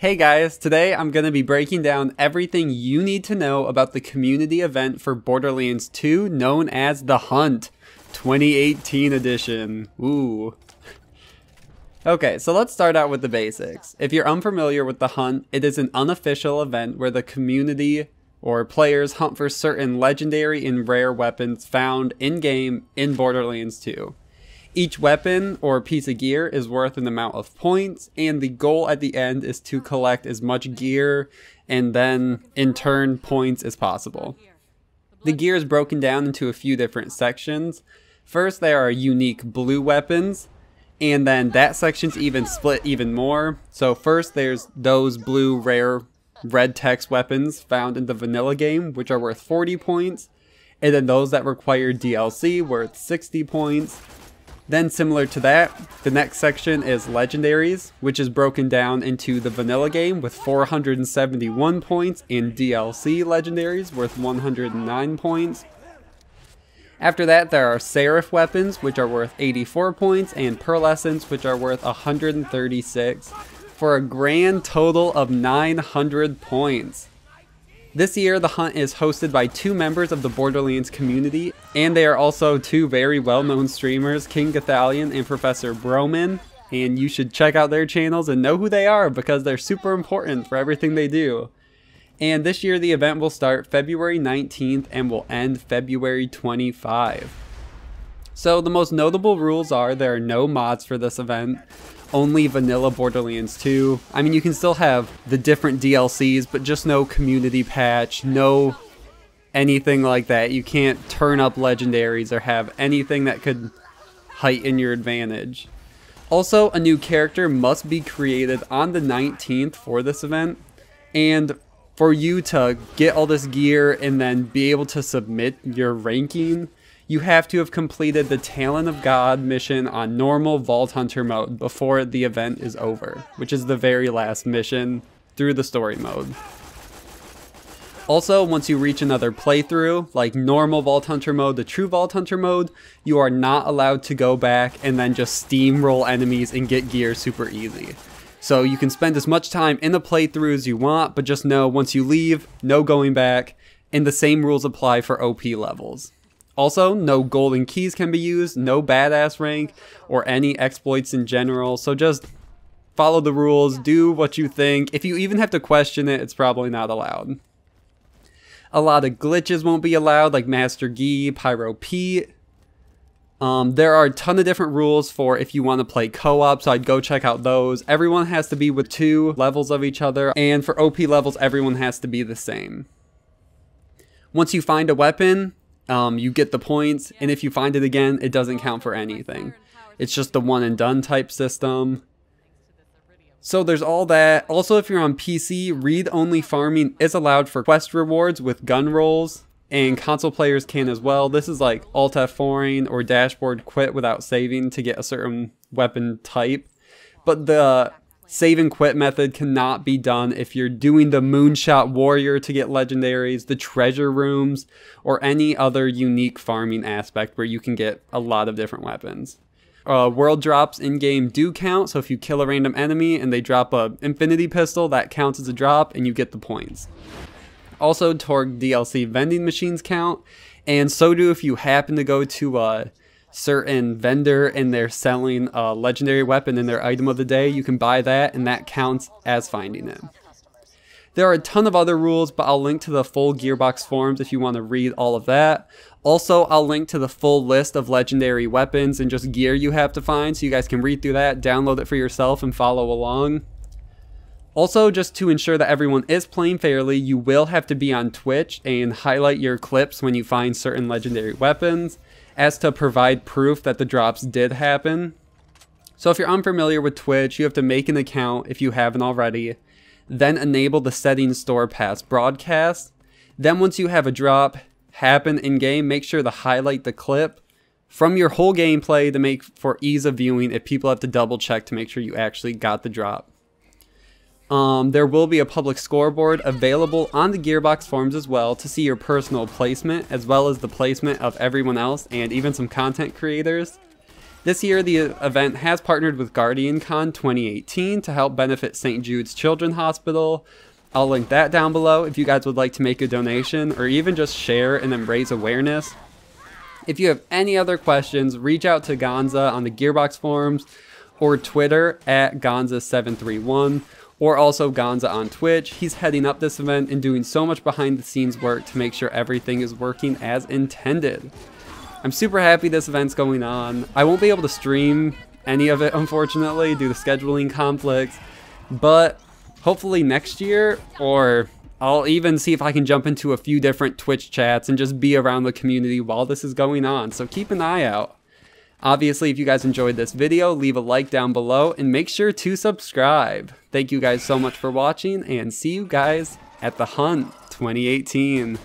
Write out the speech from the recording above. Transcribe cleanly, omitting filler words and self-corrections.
Hey guys, today I'm going to be breaking down everything you need to know about the community event for Borderlands 2 known as The Hunt 2018 edition. Ooh. Okay, so let's start out with the basics. If you're unfamiliar with The Hunt, it is an unofficial event where the community or players hunt for certain legendary and rare weapons found in-game in Borderlands 2. Each weapon or piece of gear is worth an amount of points, and the goal at the end is to collect as much gear and then, in turn, points as possible. The gear is broken down into a few different sections. First, there are unique blue weapons, and then that section's even split even more. So first, there's those blue, rare, red text weapons found in the vanilla game, which are worth 40 points, and then those that require DLC worth 60 points. Then similar to that, the next section is legendaries, which is broken down into the vanilla game with 471 points and DLC legendaries worth 109 points. After that, there are seraph weapons, which are worth 84 points, and pearlescents, which are worth 136, for a grand total of 900 points. This year, the hunt is hosted by two members of the Borderlands community, and they are also two very well-known streamers, King Gathalion and Professor Broman, and you should check out their channels and know who they are because they're super important for everything they do. And this year, the event will start February 19th and will end February 25. So the most notable rules are there are no mods for this event. Only vanilla Borderlands 2. I mean, you can still have the different DLCs, but just no community patch, no anything like that. You can't turn up legendaries or have anything that could heighten your advantage. Also, a new character must be created on the 19th for this event. And for you to get all this gear and then be able to submit your ranking, you have to have completed the Talent of God mission on normal Vault Hunter mode before the event is over, which is the very last mission through the story mode. Also, once you reach another playthrough, like normal Vault Hunter mode to true Vault Hunter mode, you are not allowed to go back and then just steamroll enemies and get gear super easy. So you can spend as much time in the playthrough as you want, but just know once you leave, no going back, and the same rules apply for OP levels. Also, no golden keys can be used, no badass rank, or any exploits in general, so just follow the rules, do what you think. If you even have to question it, it's probably not allowed. A lot of glitches won't be allowed, like Master Gee, Pyro Pete. There are a ton of different rules for if you want to play co-op, so I'd go check out those. Everyone has to be with 2 levels of each other, and for OP levels, everyone has to be the same. Once you find a weapon, you get the points, and if you find it again, it doesn't count for anything. It's just the one and done type system. So there's all that. Also, if you're on PC, read-only farming is allowed for quest rewards with gun rolls, and console players can as well. This is like Alt F4ing or dashboard quit without saving to get a certain weapon type. But the save and quit method cannot be done if you're doing the Moonshot Warrior to get legendaries, the treasure rooms, or any other unique farming aspect where you can get a lot of different weapons. World drops in-game do count, so if you kill a random enemy and they drop a infinity pistol, that counts as a drop and you get the points. Also, Torg DLC vending machines count, and so do if you happen to go to a certain vendor and they're selling a legendary weapon in their item of the day, you can buy that and that counts as finding it. There are a ton of other rules, but I'll link to the full Gearbox forums if you want to read all of that. Also, I'll link to the full list of legendary weapons and just gear you have to find so you guys can read through that, download it for yourself, and follow along. Also, just to ensure that everyone is playing fairly, you will have to be on Twitch and highlight your clips when you find certain legendary weapons, as to provide proof that the drops did happen. So if you're unfamiliar with Twitch, you have to make an account if you haven't already, then enable the settings store past broadcast. Then once you have a drop happen in-game, make sure to highlight the clip from your whole gameplay to make for ease of viewing if people have to double check to make sure you actually got the drop. There will be a public scoreboard available on the Gearbox forums as well to see your personal placement, as well as the placement of everyone else and even some content creators. This year, the event has partnered with GuardianCon 2018 to help benefit St. Jude's Children's Hospital. I'll link that down below if you guys would like to make a donation or even just share and then raise awareness. If you have any other questions, reach out to Gonza on the Gearbox forums or Twitter at Gonza731 or also Gonza on Twitch. He's heading up this event and doing so much behind the scenes work to make sure everything is working as intended. I'm super happy this event's going on. I won't be able to stream any of it, unfortunately, due to scheduling conflicts, but hopefully next year, or I'll even see if I can jump into a few different Twitch chats and just be around the community while this is going on, so keep an eye out. Obviously, if you guys enjoyed this video, leave a like down below and make sure to subscribe. Thank you guys so much for watching, and see you guys at the Hunt 2018.